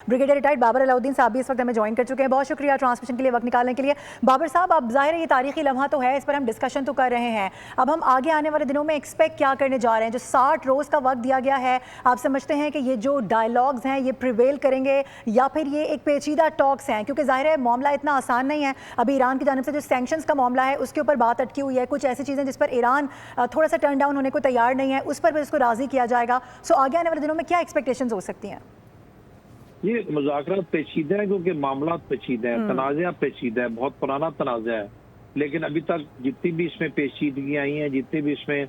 Brigadier retired Babar Alauddin साहब भी इस वक्त हमें ज्वाइन कर चुके हैं। बहुत शुक्रिया ट्रांसमिशन के लिए वक्त निकालने के लिए। बाबर साहब, अब ज़ाहिर है ये तारीखी लम्हा तो है, इस पर हम डिस्कशन तो कर रहे हैं। अब हम आगे आने वाले दिनों में एक्सपेक्ट क्या करने जा रहे हैं? जो 60 रोज़ का वक्त दिया गया है, आप समझते हैं कि ये जो डायलॉग्स हैं ये प्रिवेल करेंगे या फिर ये एक पेचीदा टॉक्स हैं? क्योंकि ज़ाहिर है मामला इतना आसान नहीं है। अभी ईरान की जानिब से जो सैंक्शंस का मामला है उसके ऊपर बात अटकी हुई है। कुछ ऐसी चीज़ें जिस पर ईरान थोड़ा सा टर्न डाउन होने को तैयार नहीं है, उस पर भी उसको राज़ी किया जाएगा। सो आगे आने वाले दिनों में क्या एक्सपेक्टेशंस हो सकती हैं? ये मुज़ाकरात पेचीदा है क्योंकि मामला पेचीदा है, तनाज़ा पेचीदा है, बहुत पुराना तनाज़ा है। लेकिन अभी तक जितनी भी इसमें पेचीदगियाँ आई हैं, जितने भी इसमें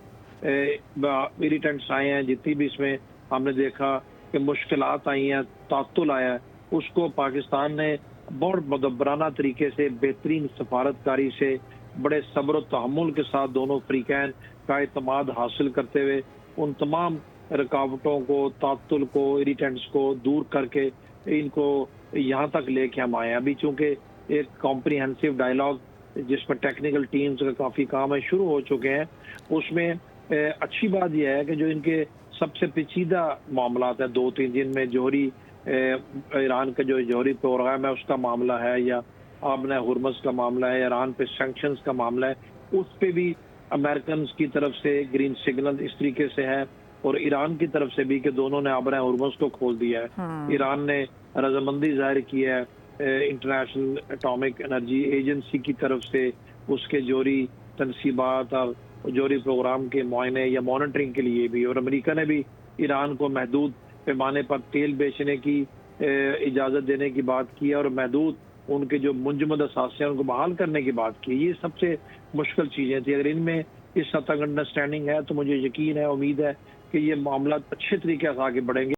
इरिटेंट्स आए हैं, जितनी भी इसमें हमने देखा कि मुश्किलात आई हैं, तातुल आया है, उसको पाकिस्तान ने बहुत मुदब्बराना तरीके से, बेहतरीन सफारतकारी से, बड़े सब्र और तहम्मुल के साथ दोनों फ़रीक़ैन का एतमाद हासिल करते हुए उन तमाम रुकावटों को, तातुल को, इरिटेंट्स को दूर करके इनको यहाँ तक लेके हम आए हैं। अभी चूंकि एक कॉम्प्रिहेंसिव डायलॉग जिसमें टेक्निकल टीम्स का काफ़ी काम है शुरू हो चुके हैं। उसमें अच्छी बात यह है कि जो इनके सबसे पेचीदा मामला हैं, 2-3 दिन में जोहरी ईरान का जो जोहरी प्रोग्राम है उसका मामला है, या आबना हुर्मुज़ का मामला है, ईरान पे सैंक्शंस का मामला है, उस पे भी अमेरिकन की तरफ से ग्रीन सिग्नल इस तरीके से है और ईरान की तरफ से भी कि दोनों ने आबरा हुर्मुज़ को खोल दिया है। ईरान ने रजामंदी जाहिर की है इंटरनेशनल एटॉमिक एनर्जी एजेंसी की तरफ से उसके जोहरी तनसीबात और जोहरी प्रोग्राम के मुआयने या मॉनिटरिंग के लिए भी, और अमेरिका ने भी ईरान को महदूद पैमाने पर तेल बेचने की इजाज़त देने की बात की है और महदूद उनके जो मुंजमद असासे हैं उनको बहाल करने की बात की। ये सबसे मुश्किल चीज़ें थी। अगर इनमें इस हद तक अंडरस्टैंडिंग है तो मुझे यकीन है, उम्मीद है कि ये मामला अच्छे तरीके से आगे बढ़ेंगे।